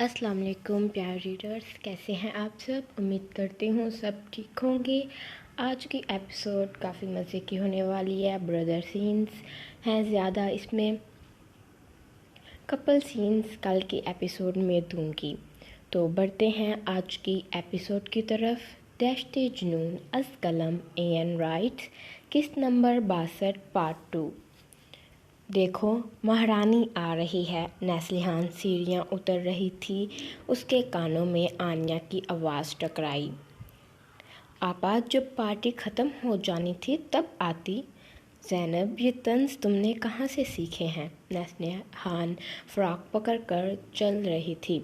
السلام علیکم پیارے ریڈرز، کیسے ہیں آپ سب؟ امید کرتی ہوں سب ٹھیک ہوں گے۔ آج کی ایپیسوڈ کافی مزے کی ہونے والی ہے۔ بردر سینز ہیں زیادہ اس میں، کپل سینز کل کی ایپیسوڈ میں دوں گی۔ تو بڑھتے ہیں آج کی ایپیسوڈ کی طرف۔ دہشت جنون از قلم این رائٹس، قسط نمبر 62 پارٹ 2۔ دیکھو مہارانی آ رہی ہے۔ نسلیہان سیڑھیاں اتر رہی تھی، اس کے کانوں میں آنیا کی آواز ٹکرائی۔ آپا جب پارٹی ختم ہو جانی تھی تب آتی۔ زینب یہ طنز تم نے کہاں سے سیکھے ہیں؟ نسلیہان فراق پکڑ کر چل رہی تھی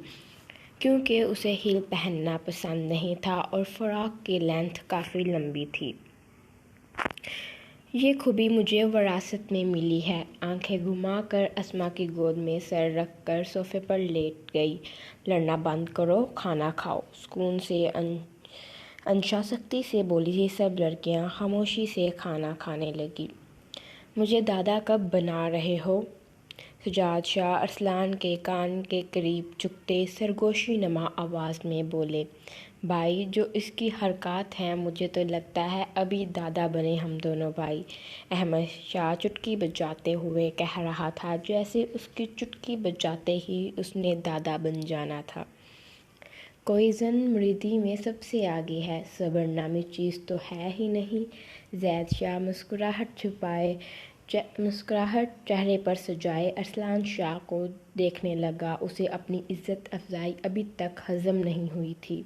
کیونکہ اسے ہیل پہننا پسند نہیں تھا اور فراق کی لینتھ کافی لمبی تھی۔ یہ خوبی مجھے وراثت میں ملی ہے۔ آنکھیں گھما کر اسما کی گود میں سر رکھ کر صوفے پر لیٹ گئی۔ لڑنا بند کرو، کھانا کھاؤ، سکون سے انشا سختی سے بولی تھی۔ سب لڑکیاں خاموشی سے کھانا کھانے لگیں۔ مجھے دادا کب بنا رہے ہو؟ سجاد شاہ ارسلان کے کان کے قریب جھکتے سرگوشی نما آواز میں بولے، بھائی جو اس کی حرکات ہیں مجھے تو لگتا ہے ابھی دادا بنے ہم دونوں بھائی۔ احمد شاہ چٹکی بجاتے ہوئے کہہ رہا تھا جیسے اس کی چٹکی بجاتے ہی اس نے دادا بن جانا تھا۔ کوئی زن مریدی میں سب سے آگے ہے، صبر نامی چیز تو ہے ہی نہیں۔ زید شاہ مسکراہٹ چہرے پر سجائے ارسلان شاہ کو دیکھنے لگا۔ اسے اپنی عزت افزائی ابھی تک ہضم نہیں ہوئی تھی۔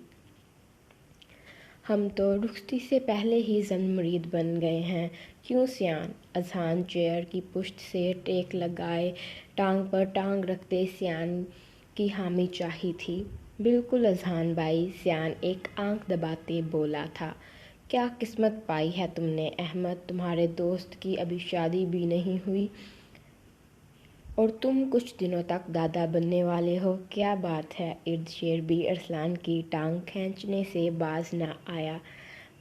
ہم تو رخصتی سے پہلے ہی زن مرید بن گئے ہیں، کیوں سیان؟ اذہان چیئر کی پشت سے ٹیک لگائے ٹانگ پر ٹانگ رکھتے سیان کی حامی چاہی تھی۔ بالکل اذہان بھائی، سیان ایک آنکھ دباتے بولا تھا۔ کیا قسمت پائی ہے تم نے احمد، تمہارے دوست کی ابھی شادی بھی نہیں ہوئی اور تم کچھ دنوں تک دادا بننے والے ہو، کیا بات ہے؟ ارد شیر بھی ارسلان کی ٹانگ کھینچنے سے باز نہ آیا۔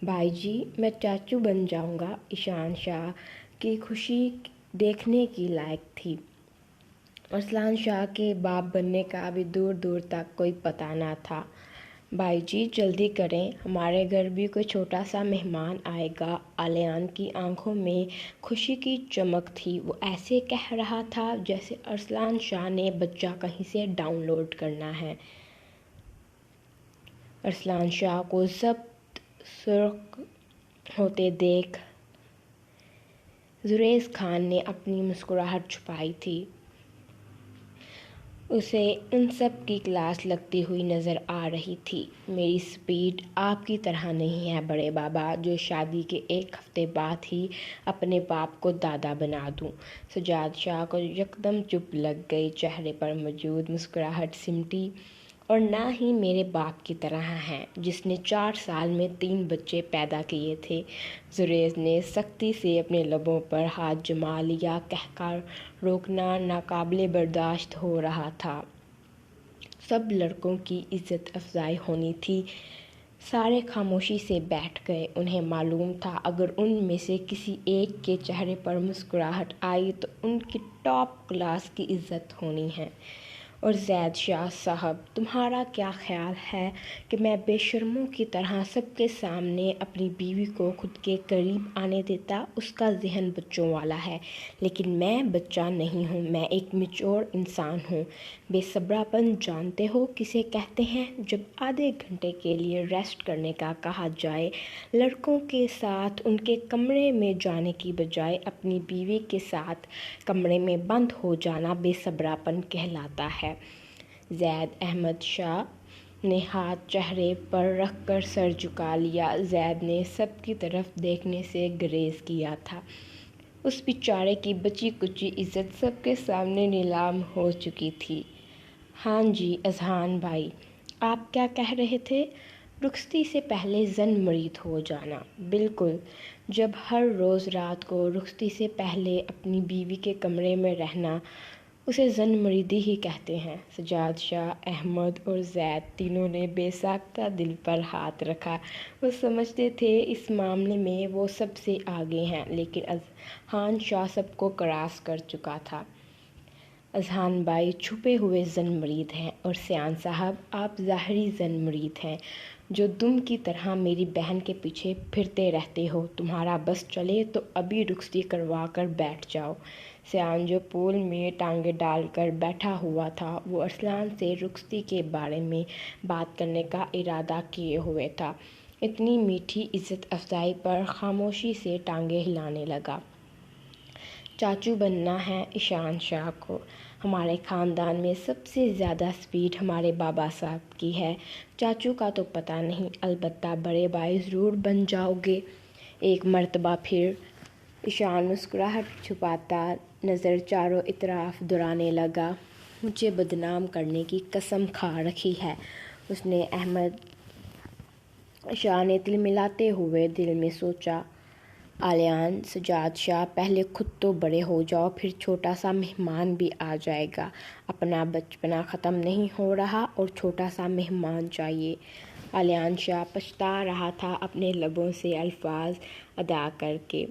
بھائی جی میں چاچو بن جاؤں گا۔ ایشان شاہ کی خوشی دیکھنے کی لائق تھی۔ ارسلان شاہ کے باپ بننے کا ابھی دور دور تک کوئی پتہ نہ تھا۔ بھائی جی جلدی کریں، ہمارے گھر بھی کوئی چھوٹا سا مہمان آئے گا۔ علیان کی آنکھوں میں خوشی کی چمک تھی۔ وہ ایسے کہہ رہا تھا جیسے ارسلان شاہ نے بچہ کہیں سے ڈاؤن لوڈ کرنا ہے۔ ارسلان شاہ کو ضبط سرخ ہوتے دیکھ زریز خان نے اپنی مسکراہٹ چھپائی تھی۔ اسے ان سب کی کلاس لگتی ہوئی نظر آ رہی تھی۔ میری سپیڈ آپ کی طرح نہیں ہے بڑے بابا، جو شادی کے ایک ہفتے بعد ہی اپنے باپ کو دادا بنا دوں۔ سجاد شاہ کو یکدم چپ لگ گئی، چہرے پر موجود مسکراہٹ سمٹی۔ اور نہ ہی میرے باپ کی طرح ہیں جس نے 4 سال میں 3 بچے پیدا کیے تھے۔ زریز نے سختی سے اپنے لبوں پر ہاتھ جما لیا، قہقہ روکنا ناقابل برداشت ہو رہا تھا۔ سب لڑکوں کی عزت افزائی ہونی تھی۔ سارے خاموشی سے بیٹھ گئے۔ انہیں معلوم تھا اگر ان میں سے کسی ایک کے چہرے پر مسکراہٹ آئی تو ان کی ٹاپ کلاس کی عزت ہونی ہے۔ اور زید شاہ صاحب تمہارا کیا خیال ہے کہ میں بے شرموں کی طرح سب کے سامنے اپنی بیوی کو خود کے قریب آنے دیتا؟ اس کا ذہن بچوں والا ہے، لیکن میں بچہ نہیں ہوں، میں ایک میچور انسان ہوں۔ بے صبراپن جانتے ہو کسے کہتے ہیں؟ جب آدھے گھنٹے کے لیے ریسٹ کرنے کا کہا جائے، لڑکوں کے ساتھ ان کے کمرے میں جانے کی بجائے اپنی بیوی کے ساتھ کمرے میں بند ہو جانا بے صبراپن کہلاتا ہے۔ زید احمد شاہ نے ہاتھ چہرے پر رکھ کر سر جھکا لیا۔ زید نے سب کی طرف دیکھنے سے گریز کیا تھا۔ اس بیچارے کی بچی کچی عزت سب کے سامنے نیلام ہو چکی تھی۔ ہاں جی اذہان بھائی، آپ کیا کہہ رہے تھے؟ رخصتی سے پہلے زن مرید ہو جانا۔ بالکل، جب ہر روز رات کو رخصتی سے پہلے اپنی بیوی کے کمرے میں رہنا، اسے زن مریدی ہی کہتے ہیں۔ سجاد شاہ، احمد اور زید تینوں نے بے ساختہ دل پر ہاتھ رکھا۔ وہ سمجھتے تھے اس معاملے میں وہ سب سے آگے ہیں، لیکن اذہان شاہ سب کو کراس کر چکا تھا۔ اذہان بھائی چھپے ہوئے زن مرید ہیں اور سیان صاحب آپ ظاہری زن مرید ہیں جو دم کی طرح میری بہن کے پیچھے پھرتے رہتے ہو۔ تمہارا بس چلے تو ابھی رخصتی کروا کر بیٹھ جاؤ۔ سیان جو پول میں ٹانگیں ڈال کر بیٹھا ہوا تھا وہ ارسلان سے رخصتی کے بارے میں بات کرنے کا ارادہ کیے ہوئے تھا، اتنی میٹھی عزت افزائی پر خاموشی سے ٹانگیں ہلانے لگا۔ چاچو بننا ہے ایشان شاہ کو۔ ہمارے خاندان میں سب سے زیادہ اسپیڈ ہمارے بابا صاحب کی ہے، چاچو کا تو پتہ نہیں، البتہ بڑے بھائی ضرور بن جاؤ گے ایک مرتبہ پھر۔ ایشان مسکراہٹ چھپاتا نظر چاروں اطراف دوڑانے لگا۔ مجھے بدنام کرنے کی قسم کھا رکھی ہے اس نے، احمد شاہ نے تلملاتے ہوئے دل میں سوچا۔ آلیان سجاد شاہ، پہلے خود تو بڑے ہو جاؤ، پھر چھوٹا سا مہمان بھی آ جائے گا۔ اپنا بچپنا ختم نہیں ہو رہا اور چھوٹا سا مہمان چاہیے۔ آلیان شاہ پچھتا رہا تھا اپنے لبوں سے الفاظ ادا کر کے۔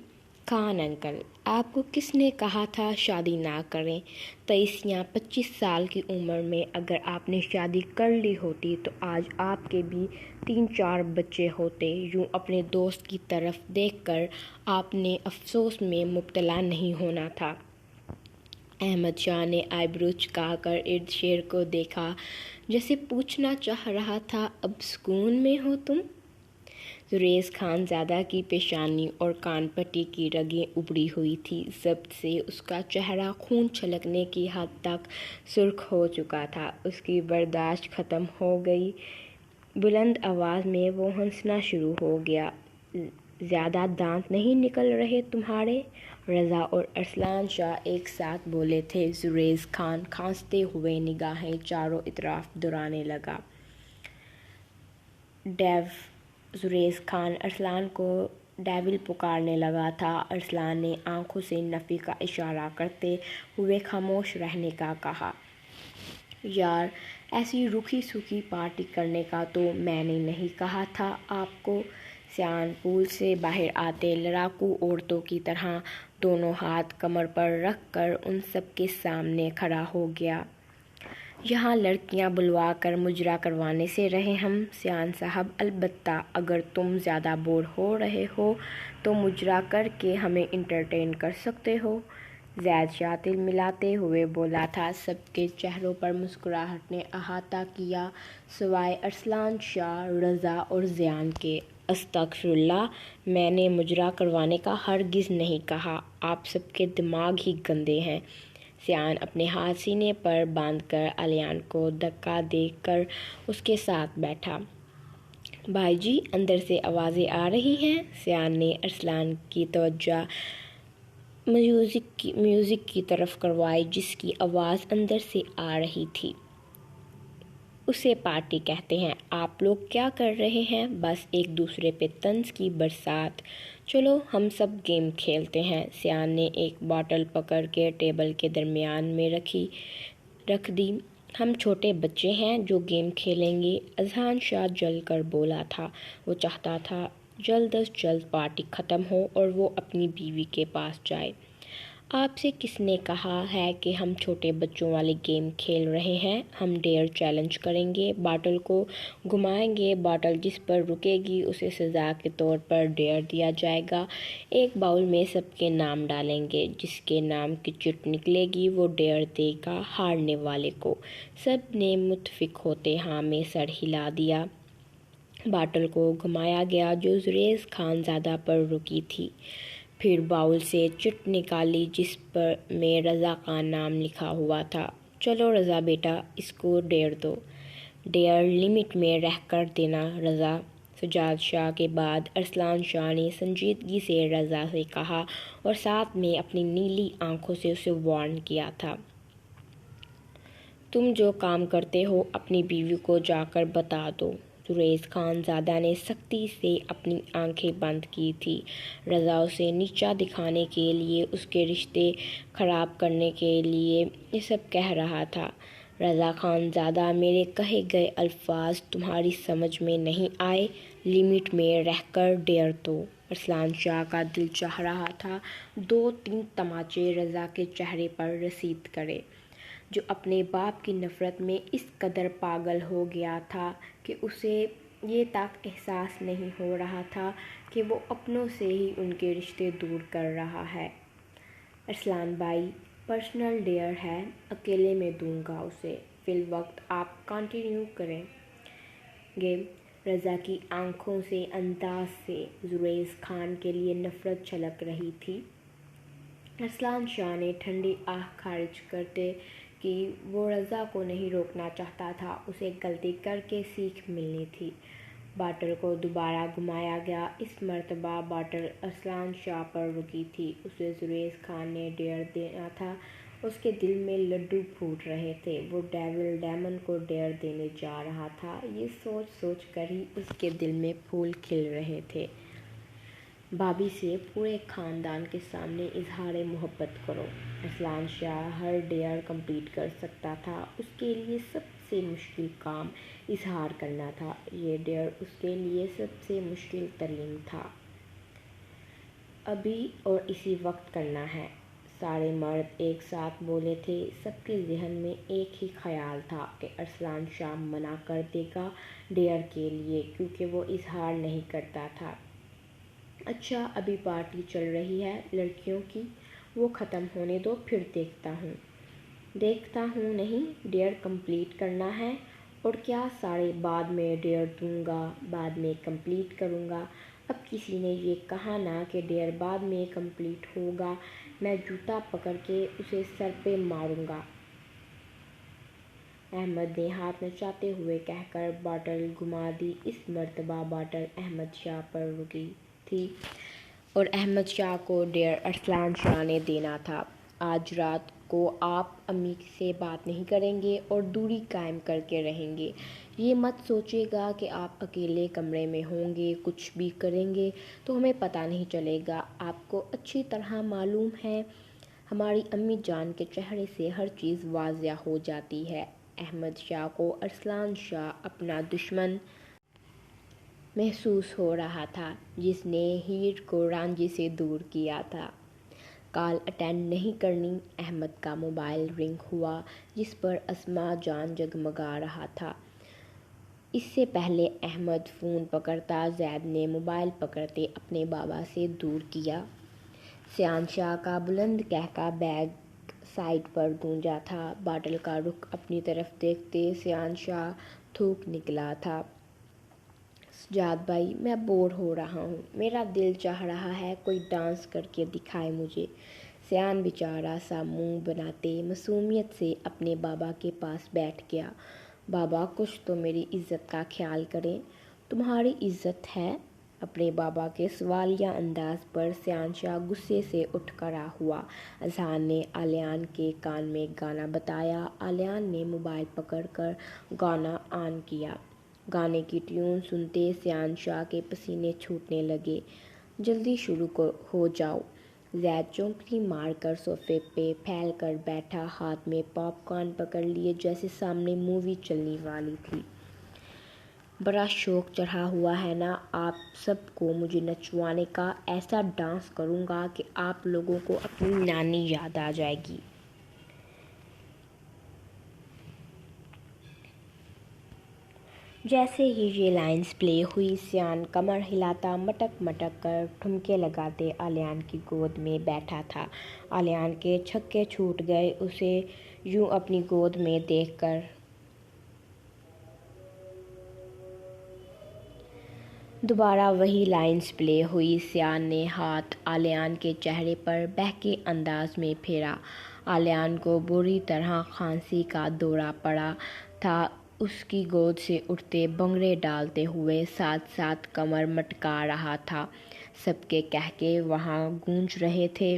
خان انکل، آپ کو کس نے کہا تھا شادی نہ کریں؟ 23 یا 25 سال کی عمر میں اگر آپ نے شادی کر لی ہوتی تو آج آپ کے بھی 3-4 بچے ہوتے۔ یوں اپنے دوست کی طرف دیکھ کر آپ نے افسوس میں مبتلا نہیں ہونا تھا۔ احمد شاہ نے آئیبرو جھکا کر ارد گرد کو دیکھا، جیسے پوچھنا چاہ رہا تھا، اب سکون میں ہو تم؟ زریز خان زادہ کی پیشانی اور کان پٹی کی رگیں ابھری ہوئی تھیں، ضبط سے اس کا چہرہ خون چھلکنے کی حد تک سرخ ہو چکا تھا۔ اس کی برداشت ختم ہو گئی، بلند آواز میں وہ ہنسنا شروع ہو گیا۔ زیادہ دانت نہیں نکل رہے تمہارے؟ رضا اور ارسلان شاہ ایک ساتھ بولے تھے۔ زریز خان کھانستے ہوئے نگاہیں چاروں اطراف دوڑانے لگا۔ ڈیو! زریز خان ارسلان کو ڈیول پکارنے لگا تھا۔ ارسلان نے آنکھوں سے نفی کا اشارہ کرتے ہوئے خاموش رہنے کا کہا۔ یار، ایسی روکھی سوکھی پارٹی کرنے کا تو میں نے نہیں کہا تھا آپ کو۔ سیان پول سے باہر آتے لڑاکو عورتوں کی طرح دونوں ہاتھ کمر پر رکھ کر ان سب کے سامنے کھڑا ہو گیا۔ یہاں لڑکیاں بلوا کر مجرا کروانے سے رہے ہم؟ سیان صاحب، البتہ اگر تم زیادہ بور ہو رہے ہو تو مجرا کر کے ہمیں انٹرٹین کر سکتے ہو، زید شاہ تلملاتے ہوئے بولا تھا۔ سب کے چہروں پر مسکراہٹ نے احاطہ کیا سوائے ارسلان شاہ، رضا اور زیان کے۔ استغفر اللہ، میں نے مجرا کروانے کا ہرگز نہیں کہا، آپ سب کے دماغ ہی گندے ہیں۔ سیان اپنے ہاتھ سینے پر باندھ کر آلیان کو دھکا دے کر اس کے ساتھ بیٹھا۔ بھائی جی، اندر سے آوازیں آ رہی ہیں۔ سیان نے ارسلان کی توجہ میوزک کی طرف کروائی جس کی آواز اندر سے آ رہی تھی۔ اسے پارٹی کہتے ہیں۔ آپ لوگ کیا کر رہے ہیں؟ بس ایک دوسرے پہ طنز کی برسات۔ چلو ہم سب گیم کھیلتے ہیں۔ سیان نے ایک باٹل پکڑ کے ٹیبل کے درمیان میں رکھ دی۔ ہم چھوٹے بچے ہیں جو گیم کھیلیں گے، اذہان شاہ جل کر بولا تھا۔ وہ چاہتا تھا جلد از جلد پارٹی ختم ہو اور وہ اپنی بیوی کے پاس جائے۔ آپ سے کس نے کہا ہے کہ ہم چھوٹے بچوں والے گیم کھیل رہے ہیں؟ ہم ڈیئر چیلنج کریں گے، باٹل کو گھمائیں گے، باٹل جس پر رکے گی اسے سزا کے طور پر ڈیئر دیا جائے گا۔ ایک باؤل میں سب کے نام ڈالیں گے، جس کے نام کی چٹ نکلے گی وہ ڈیئر دے گا ہارنے والے کو۔ سب نے متفق ہوتے ہاں میں سر ہلا دیا۔ باٹل کو گھمایا گیا جو زریز خان زادہ پر رکی تھی، پھر باؤل سے چٹ نکالی جس میں رضا کا نام لکھا ہوا تھا۔ چلو رضا بیٹا، اس کو ڈیئر دو۔ ڈیئر لمٹ میں رہ کر دینا رضا۔ سجاد شاہ کے بعد ارسلان شاہ نے سنجیدگی سے رضا سے کہا اور ساتھ میں اپنی نیلی آنکھوں سے اسے وارن کیا تھا۔ تم جو کام کرتے ہو اپنی بیوی کو جا کر بتا دو۔ زریز خان زادہ نے سختی سے اپنی آنکھیں بند کی تھی۔ رضا اسے نیچا دکھانے کے لیے، اس کے رشتے خراب کرنے کے لیے یہ سب کہہ رہا تھا۔ رضا خان زادہ، میرے کہے گئے الفاظ تمہاری سمجھ میں نہیں آئے؟ لمٹ میں رہ کر ڈیئر دو۔ ارسلان شاہ کا دل چاہ رہا تھا 2-3 تماچے رضا کے چہرے پر رسید کرے۔ جو اپنے باپ کی نفرت میں اس قدر پاگل ہو گیا تھا کہ اسے یہ تک احساس نہیں ہو رہا تھا کہ وہ اپنوں سے ہی ان کے رشتے دور کر رہا ہے۔ ارسلان بھائی پرسنل ڈیئر ہے، اکیلے میں دوں گا اسے، فی الوقت آپ کنٹینیو کریں گے۔ رضا کی آنکھوں سے انداز سے زریز خان کے لیے نفرت چھلک رہی تھی۔ ارسلان شاہ نے ٹھنڈی آہ خارج کرتے کہ وہ رضا کو نہیں روکنا چاہتا تھا، اسے غلطی کر کے سیکھ ملنی تھی۔ باٹل کو دوبارہ گھمایا گیا، اس مرتبہ باٹل ارسلان شاہ پر رکی تھی۔ اسے زریز خان نے ڈیئر دینا تھا، اس کے دل میں لڈو پھوٹ رہے تھے، وہ ڈیول ڈیمن کو ڈیئر دینے جا رہا تھا، یہ سوچ سوچ کر ہی اس کے دل میں پھول کھل رہے تھے۔ بھابھی سے پورے خاندان کے سامنے اظہار محبت کرو۔ ارسلان شاہ ہر ڈیئر کمپلیٹ کر سکتا تھا، اس کے لیے سب سے مشکل کام اظہار کرنا تھا، یہ ڈیئر اس کے لیے سب سے مشکل ترین تھا۔ ابھی اور اسی وقت کرنا ہے، سارے مرد ایک ساتھ بولے تھے۔ سب کے ذہن میں ایک ہی خیال تھا کہ ارسلان شاہ منع کر دے گا ڈیئر کے لیے، کیونکہ وہ اظہار نہیں کرتا تھا۔ اچھا ابھی پارٹی چل رہی ہے لڑکیوں کی، وہ ختم ہونے دو پھر دیکھتا ہوں نہیں، ڈیئر کمپلیٹ کرنا ہے۔ اور کیا سارے بعد میں ڈیئر دوں گا، بعد میں کمپلیٹ کروں گا۔ اب کسی نے یہ کہا نا کہ ڈیئر بعد میں کمپلیٹ ہوگا، میں جوتا پکڑ کے اسے سر پہ ماروں گا۔ احمد نے ہاتھ نچاتے ہوئے کہہ کر باٹل گھما دی۔ اس مرتبہ باٹل احمد شاہ پر رکی تھی اور احمد شاہ کو ڈیئر ارسلان شاہ نے دینا تھا۔ آج رات کو آپ امی سے بات نہیں کریں گے اور دوری قائم کر کے رہیں گے۔ یہ مت سوچیے گا کہ آپ اکیلے کمرے میں ہوں گے، کچھ بھی کریں گے تو ہمیں پتہ نہیں چلے گا۔ آپ کو اچھی طرح معلوم ہے، ہماری امی جان کے چہرے سے ہر چیز واضح ہو جاتی ہے۔ احمد شاہ کو ارسلان شاہ اپنا دشمن محسوس ہو رہا تھا، جس نے ہیر کو رانجھے سے دور کیا تھا۔ کال اٹینڈ نہیں کرنی۔ احمد کا موبائل رنگ ہوا، جس پر اسماء جان جگمگا رہا تھا۔ اس سے پہلے احمد فون پکڑتا، زید نے موبائل پکڑتے اپنے بابا سے دور کیا۔ سیان شاہ کا بلند قہقہ بیک سائیڈ پر گونجا تھا۔ باٹل کا رخ اپنی طرف دیکھتے سیان شاہ تھوک نکلا تھا۔ سجاد بھائی میں بور ہو رہا ہوں، میرا دل چاہ رہا ہے کوئی ڈانس کر کے دکھائے مجھے۔ سیان بیچارہ سا منہ بناتے معصومیت سے اپنے بابا کے پاس بیٹھ گیا۔ بابا کچھ تو میری عزت کا خیال کریں۔ تمہاری عزت ہے؟ اپنے بابا کے سوالیہ انداز پر سیان شاہ غصے سے اٹھ کھڑا ہوا۔ اذہان نے علیان کے کان میں گانا بتایا۔ علیان نے موبائل پکڑ کر گانا آن کیا۔ گانے کی ٹیون سنتے سیان شاہ کے پسینے چھوٹنے لگے۔ جلدی شروع ہو جاؤ۔ زید چونکلی مار کر صوفے پہ پھیل کر بیٹھا، ہاتھ میں پاپ کارن پکڑ لیے جیسے سامنے مووی چلنے والی تھی۔ بڑا شوق چڑھا ہوا ہے نا آپ سب کو مجھے نچوانے کا، ایسا ڈانس کروں گا کہ آپ لوگوں کو اپنی نانی یاد آ جائے گی۔ جیسے ہی یہ لائنز پلے ہوئی، سیان کمر ہلاتا مٹک مٹک کر ٹھمکے لگاتے علیان کی گود میں بیٹھا تھا۔ علیان کے چھکے چھوٹ گئے اسے یوں اپنی گود میں دیکھ کر۔ دوبارہ وہی لائنز پلے ہوئی۔ سیان نے ہاتھ علیان کے چہرے پر بہکے انداز میں پھیرا۔ علیان کو بری طرح کھانسی کا دورہ پڑا تھا، اس کی گود سے اٹھتے بھنگڑے ڈالتے ہوئے ساتھ ساتھ کمر مٹکا رہا تھا۔ سب کے قہقہے وہاں گونج رہے تھے۔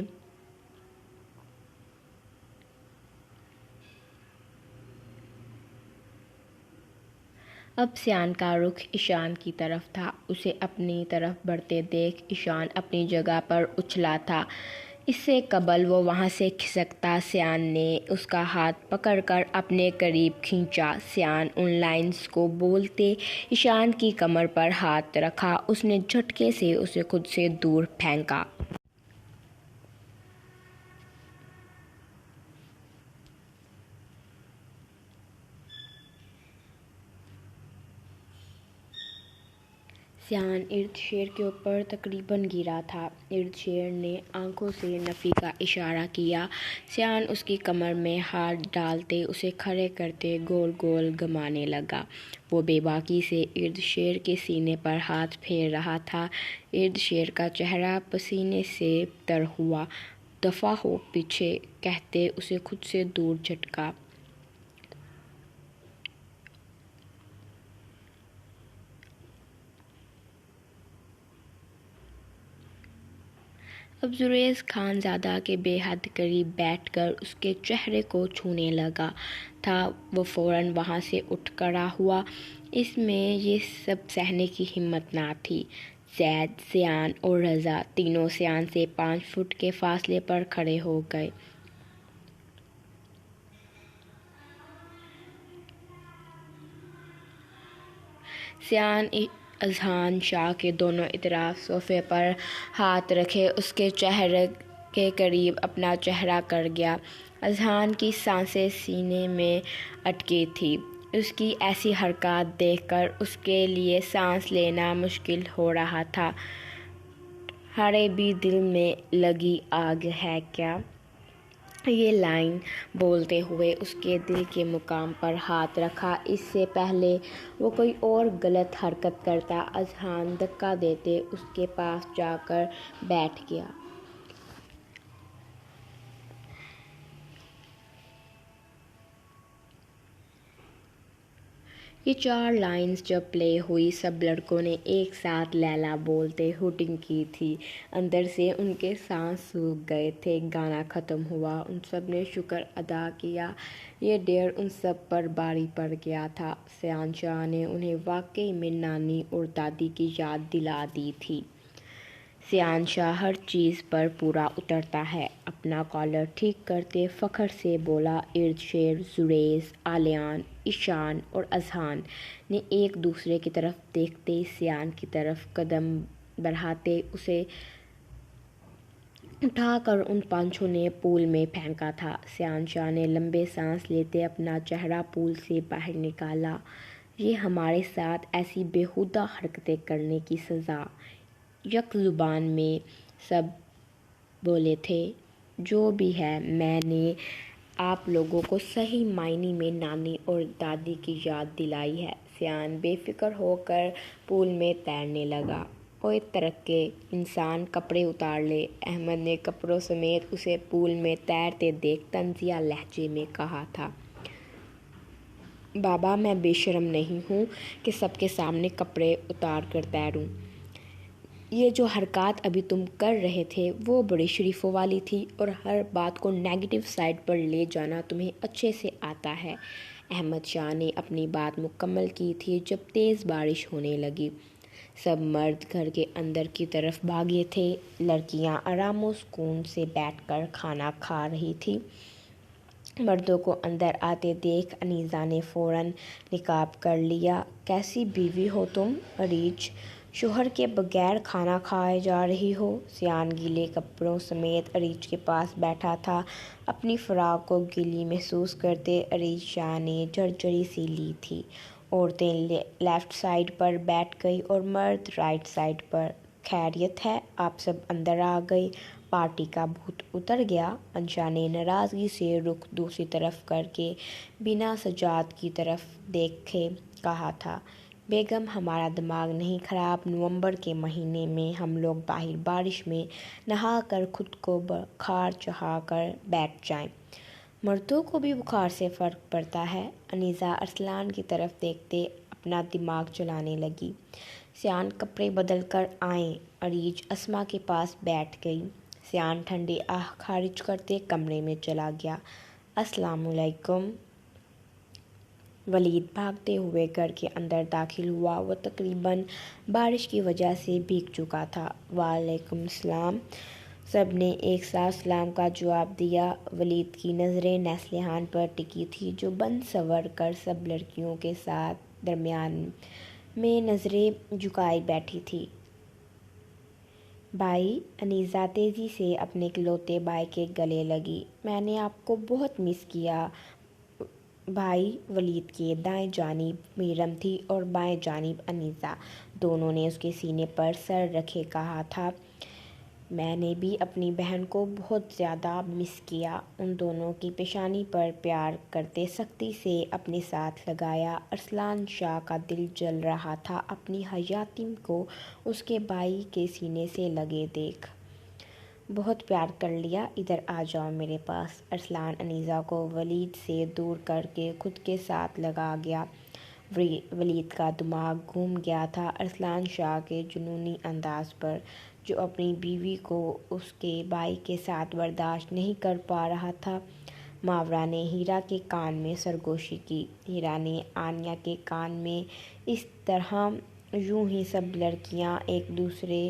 اب سیان کا رخ ایشان کی طرف تھا، اسے اپنی طرف بڑھتے دیکھ ایشان اپنی جگہ پر اچھلا تھا۔ اس سے قبل وہ وہاں سے کھسکتا، سیان نے اس کا ہاتھ پکڑ کر اپنے قریب کھینچا۔ سیان ان لائنز کو بولتے ایشان کی کمر پر ہاتھ رکھا، اس نے جھٹکے سے اسے خود سے دور پھینکا۔ سیان ارد شیر کے اوپر تقریباً گرا تھا۔ ارد شیر نے آنکھوں سے نفی کا اشارہ کیا۔ سیان اس کی کمر میں ہاتھ ڈالتے اسے کھڑے کرتے گول گول گھمانے لگا۔ وہ بے باکی سے ارد شیر کے سینے پر ہاتھ پھیر رہا تھا۔ ارد شیر کا چہرہ پسینے سے تر ہوا۔ دفع ہو پیچھے کہتے اسے خود سے دور جھٹکا۔ اب زریز خان زادہ کے بے حد قریب بیٹھ کر اس کے چہرے کو چھونے لگا تھا۔ وہ فوراً وہاں سے اٹھ کھڑا ہوا۔ اس میں یہ سب سہنے کی ہمت نہ تھی۔ زید، سیان اور رضا تینوں سیان سے 5 فٹ کے فاصلے پر کھڑے ہو گئے۔ سیان اذہان شاہ کے دونوں اطراف صوفے پر ہاتھ رکھے اس کے چہرے کے قریب اپنا چہرہ کر گیا۔ اذہان کی سانسیں سینے میں اٹکی تھیں۔ اس کی ایسی حرکات دیکھ کر اس کے لیے سانس لینا مشکل ہو رہا تھا۔ تمہارے بھی دل میں لگی آگ ہے کیا؟ یہ لائن بولتے ہوئے اس کے دل کے مقام پر ہاتھ رکھا۔ اس سے پہلے وہ کوئی اور غلط حرکت کرتا اذہان دھکا دیتے اس کے پاس جا کر بیٹھ گیا۔ یہ 4 لائنز جب پلے ہوئی سب لڑکوں نے ایک ساتھ لیلا بولتے ہوٹنگ کی تھی۔ اندر سے ان کے سانس سوکھ گئے تھے۔ گانا ختم ہوا۔ ان سب نے شکر ادا کیا۔ یہ ڈیر ان سب پر بھاری پڑ گیا تھا۔ سیان شاہ نے انہیں واقعی میں نانی اور دادی کی یاد دلا دی تھی۔ سیان شاہ ہر چیز پر پورا اترتا ہے۔ اپنا کالر ٹھیک کرتے فخر سے بولا۔ ارد شیر، زریز، علیان، ایشان اور اذہان نے ایک دوسرے کی طرف دیکھتے سیان کی طرف قدم بڑھاتے اسے اٹھا کر ان 5 نے پول میں پھینکا تھا۔ سیان شاہ نے لمبے سانس لیتے اپنا چہرہ پول سے باہر نکالا۔ یہ ہمارے ساتھ ایسی بیہودہ حرکتیں کرنے کی سزا۔ یک زبان میں سب بولے تھے۔ جو بھی ہے میں نے آپ لوگوں کو صحیح معنی میں نانی اور دادی کی یاد دلائی ہے۔ سیان بے فکر ہو کر پول میں تیرنے لگا۔ اوئے ترکے انسان کپڑے اتار لے۔ احمد نے کپڑوں سمیت اسے پول میں تیرتے دیکھ طنزیہ لہجے میں کہا تھا۔ بابا میں بے شرم نہیں ہوں کہ سب کے سامنے کپڑے اتار کر تیروں۔ یہ جو حرکات ابھی تم کر رہے تھے وہ بڑی شریفوں والی تھی اور ہر بات کو نیگیٹو سائڈ پر لے جانا تمہیں اچھے سے آتا ہے۔ احمد شاہ نے اپنی بات مکمل کی تھی جب تیز بارش ہونے لگی۔ سب مرد گھر کے اندر کی طرف بھاگے تھے۔ لڑکیاں آرام و سکون سے بیٹھ کر کھانا کھا رہی تھیں۔ مردوں کو اندر آتے دیکھ انیسہ نے فوراً نقاب کر لیا۔ کیسی بیوی ہو تم اریج، شوہر کے بغیر کھانا کھائے جا رہی ہو۔ سیان گیلے کپڑوں سمیت اریج کے پاس بیٹھا تھا۔ اپنی فراق کو گیلی محسوس کرتے اریج شاہ نے جھرجھری سی لی تھی۔ عورتیں لیفٹ سائڈ پر بیٹھ گئی اور مرد رائٹ سائڈ پر۔ خیریت ہے؟ آپ سب اندر آ گئے۔ پارٹی کا بھوت اتر گیا؟ انشا نے ناراضگی سے رخ دوسری طرف کر کے بنا سجاد کی طرف دیکھے کہا تھا۔ بیگم ہمارا دماغ نہیں خراب، نومبر کے مہینے میں ہم لوگ باہر بارش میں نہا کر خود کو بخار چڑھا کر بیٹھ جائیں۔ مردوں کو بھی بخار سے فرق پڑتا ہے؟ انیسہ ارسلان کی طرف دیکھتے اپنا دماغ چلانے لگی۔ سیان کپڑے بدل کر آئیں۔ اریج اسما کے پاس بیٹھ گئی۔ سیان ٹھنڈی آہ خارج کرتے کمرے میں چلا گیا۔ السلام علیکم۔ ولید بھاگتے ہوئے گھر کے اندر داخل ہوا۔ وہ تقریباً بارش کی وجہ سے بھیگ چکا تھا۔ وعلیکم السلام۔ سب نے ایک ساتھ سلام کا جواب دیا۔ ولید کی نظریں نسلیحان پر ٹکی تھیں جو بن سور کر سب لڑکیوں کے ساتھ درمیان میں نظریں جھکائے بیٹھی تھی۔ بھائی، انیسہ تیزی سے اپنے اکلوتے بھائی کے گلے لگی۔ میں نے آپ کو بہت مس کیا بھائی ولید کے دائیں جانب میرم تھی اور بائیں جانب انیزہ۔ دونوں نے اس کے سینے پر سر رکھے کہا تھا، میں نے بھی اپنی بہن کو بہت زیادہ مس کیا۔ ان دونوں کی پیشانی پر پیار کرتے سختی سے اپنے ساتھ لگایا۔ ارسلان شاہ کا دل جل رہا تھا اپنی حیاتم کو اس کے بھائی کے سینے سے لگے دیکھ۔ بہت پیار کر لیا، ادھر آ جاؤ میرے پاس۔ ارسلان انیزہ کو ولید سے دور کر کے خود کے ساتھ لگا گیا۔ ولید کا دماغ گھوم گیا تھا ارسلان شاہ کے جنونی انداز پر، جو اپنی بیوی کو اس کے بھائی کے ساتھ برداشت نہیں کر پا رہا تھا۔ ماورا نے ہیرا کے کان میں سرگوشی کی۔ ہیرا نے آنیا کے کان میں۔ اس طرح یوں ہی سب لڑکیاں ایک دوسرے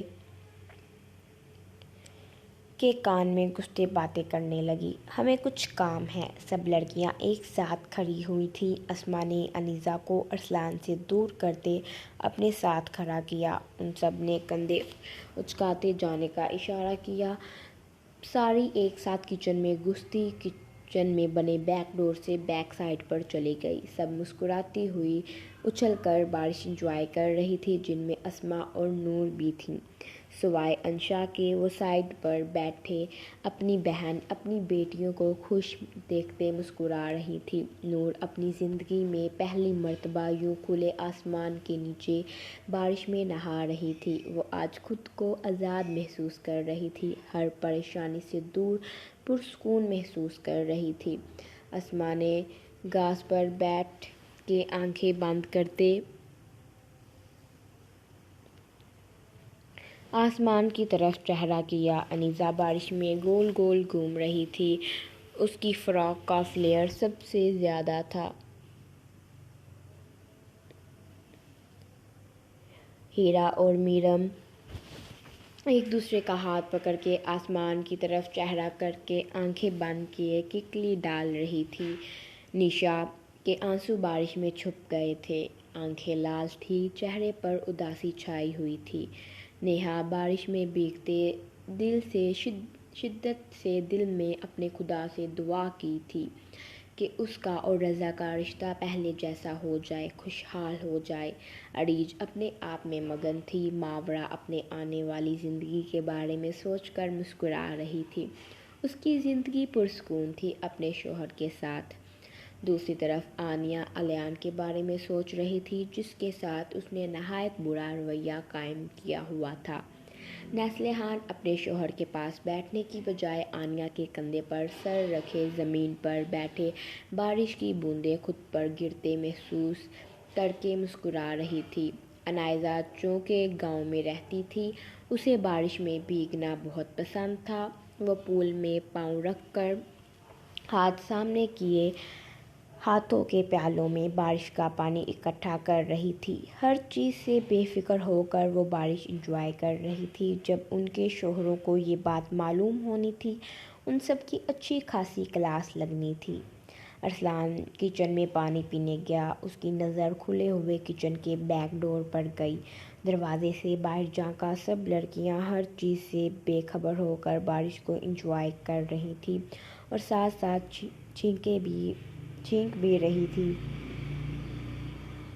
کے کان میں گھستے باتیں کرنے لگیں۔ ہمیں کچھ کام ہے۔ سب لڑکیاں ایک ساتھ کھڑی ہوئی تھیں۔ اسما نے انیزہ کو ارسلان سے دور کرتے اپنے ساتھ کھڑا کیا۔ ان سب نے کندھے اچکاتے جانے کا اشارہ کیا۔ ساری ایک ساتھ کچن میں گھستی، کچن میں بنے بیک ڈور سے بیک سائڈ پر چلی گئی۔ سب مسکراتی ہوئی اچھل کر بارش انجوائے کر رہی تھیں، جن میں اسما اور نور بھی تھیں۔ سوائے انشا کے، وہ سائڈ پر بیٹھے اپنی بہن، اپنی بیٹیوں کو خوش دیکھتے مسکرا رہی تھی۔ نور اپنی زندگی میں پہلی مرتبہ یوں کھلے آسمان کے نیچے بارش میں نہا رہی تھی۔ وہ آج خود کو آزاد محسوس کر رہی تھی، ہر پریشانی سے دور، پرسکون محسوس کر رہی تھی۔ اسما نے گھاس پر بیٹھ کے آنکھیں بند کرتے آسمان کی طرف چہرہ کیا۔ انیزہ بارش میں گول گول گھوم رہی تھی۔ اس کی فراق کا فلیئر سب سے زیادہ تھا۔ ہیرا اور میرم ایک دوسرے کا ہاتھ پکڑ کے آسمان کی طرف چہرہ کر کے آنکھیں بند کیے ککلی ڈال رہی تھی۔ نشا کے آنسو بارش میں چھپ گئے تھے، آنکھیں لال تھیں، چہرے پر اداسی چھائی ہوئی تھی۔ نیہا بارش میں بھیگتے دل سے شدت سے دل میں اپنے خدا سے دعا کی تھی کہ اس کا اور رضا کا رشتہ پہلے جیسا ہو جائے، خوشحال ہو جائے۔ اریج اپنے آپ میں مگن تھی۔ ماورا اپنے آنے والی زندگی کے بارے میں سوچ کر مسکرا رہی تھی۔ اس کی زندگی پرسکون تھی اپنے شوہر کے ساتھ۔ دوسری طرف آنیا الیان کے بارے میں سوچ رہی تھی، جس کے ساتھ اس نے نہایت برا رویہ قائم کیا ہوا تھا۔ نصلیحان اپنے شوہر کے پاس بیٹھنے کی بجائے آنیا کے کندھے پر سر رکھے زمین پر بیٹھے بارش کی بوندیں خود پر گرتے محسوس کرکے مسکرا رہی تھی۔ انائزہ چونکہ گاؤں میں رہتی تھی، اسے بارش میں بھیگنا بہت پسند تھا۔ وہ پول میں پاؤں رکھ کر ہاتھ سامنے کیے ہاتھوں کے پیالوں میں بارش کا پانی اکٹھا کر رہی تھی۔ ہر چیز سے بے فکر ہو کر وہ بارش انجوائے کر رہی تھی۔ جب ان کے شوہروں کو یہ بات معلوم ہونی تھی، ان سب کی اچھی خاصی کلاس لگنی تھی۔ ارسلان کچن میں پانی پینے گیا۔ اس کی نظر کھلے ہوئے کچن کے بیک ڈور پر گئی۔ دروازے سے باہر جھانکا۔ سب لڑکیاں ہر چیز سے بے خبر ہو کر بارش کو انجوائے کر رہی تھیں اور ساتھ ساتھ چھینک بھی رہی تھیں۔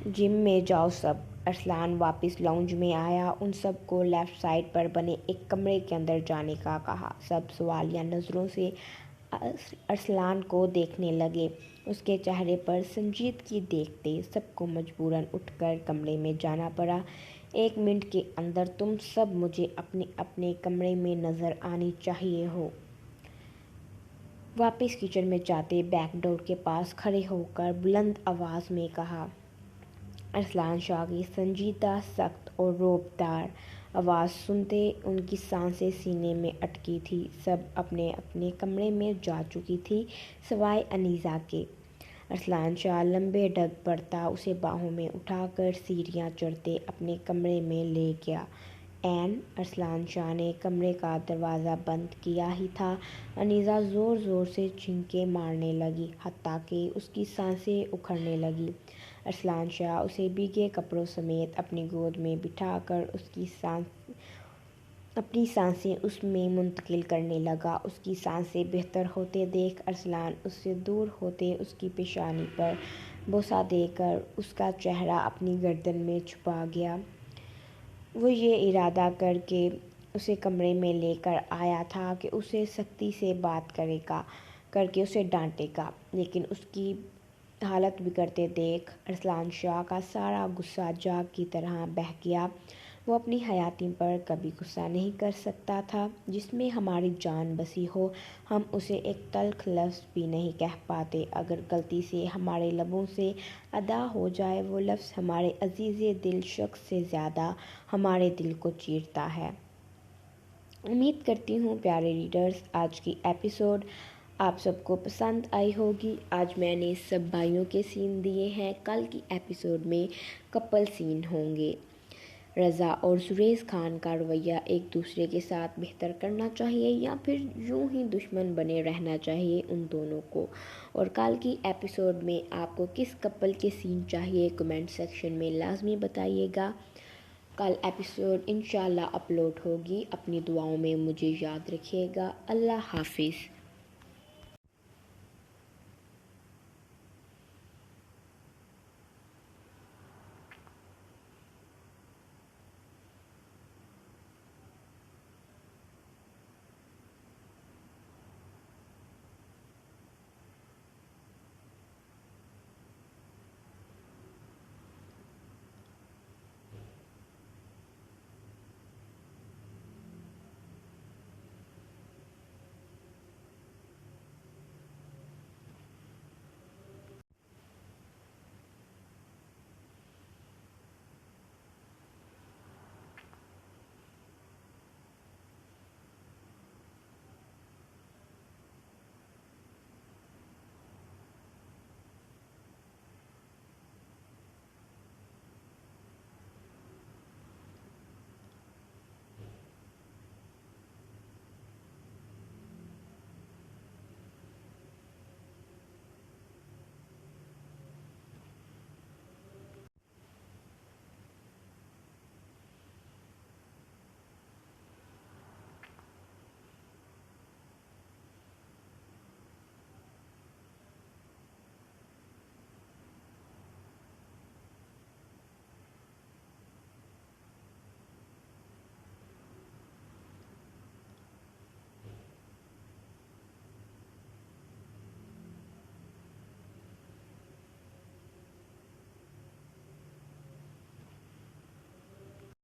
جم میں جاؤ سب۔ ارسلان واپس لاؤنج میں آیا۔ ان سب کو لیفٹ سائڈ پر بنے ایک کمرے کے اندر جانے کا کہا۔ سب سوالیہ نظروں سے ارسلان کو دیکھنے لگے۔ اس کے چہرے پر سنجیدگی دیکھتے سب کو مجبوراً اٹھ کر کمرے میں جانا پڑا۔ 1 منٹ کے اندر تم سب مجھے اپنے اپنے کمرے میں نظر آنی چاہیے ہو۔ واپس کچن میں جاتے بیک ڈور کے پاس کھڑے ہو کر بلند آواز میں کہا۔ ارسلان شاہ کی سنجیدہ، سخت اور رعبدار آواز سنتے ان کی سانسیں سینے میں اٹکی تھیں۔ سب اپنے اپنے کمرے میں جا چکی تھیں سوائے انیزہ کے۔ ارسلان شاہ لمبے ڈگ پڑتا، اسے باہوں میں اٹھا کر سیڑھیاں چڑھتے اپنے کمرے میں لے گیا۔ ارسلان شاہ نے کمرے کا دروازہ بند کیا ہی تھا، انیزہ زور زور سے چھینکیں مارنے لگی، حتیٰ کہ اس کی سانسیں اکھڑنے لگیں۔ ارسلان شاہ اسے بھیگے کپڑوں سمیت اپنی گود میں بٹھا کر اس کی اپنی سانسیں اس میں منتقل کرنے لگا۔ اس کی سانسیں بہتر ہوتے دیکھ ارسلان اس سے دور ہوتے اس کی پیشانی پر بوسہ دے کر اس کا چہرہ اپنی گردن میں چھپا گیا۔ وہ یہ ارادہ کر کے اسے کمرے میں لے کر آیا تھا کہ اسے سختی سے بات کر کے اسے ڈانٹے گا، لیکن اس کی حالت بگڑتے دیکھ ارسلان شاہ کا سارا غصہ جاگ کی طرح بہہ گیا۔ وہ اپنی حیاتی پر کبھی غصہ نہیں کر سکتا تھا۔ جس میں ہماری جان بسی ہو، ہم اسے ایک تلخ لفظ بھی نہیں کہہ پاتے۔ اگر غلطی سے ہمارے لبوں سے ادا ہو جائے وہ لفظ، ہمارے عزیز دل شخص سے زیادہ ہمارے دل کو چیرتا ہے۔ امید کرتی ہوں پیارے ریڈرز، آج کی ایپیسوڈ آپ سب کو پسند آئی ہوگی۔ آج میں نے سب بھائیوں کے سین دیے ہیں، کل کی ایپیسوڈ میں کپل سین ہوں گے۔ رضا اور سریش خان کا رویہ ایک دوسرے کے ساتھ بہتر کرنا چاہیے یا پھر یوں ہی دشمن بنے رہنا چاہیے ان دونوں کو؟ اور کل کی ایپیسوڈ میں آپ کو کس کپل کے سین چاہیے کمنٹ سیکشن میں لازمی بتائیے گا۔ کل ایپیسوڈ انشاءاللہ اپلوڈ ہوگی۔ اپنی دعاؤں میں مجھے یاد رکھیے گا۔ اللہ حافظ۔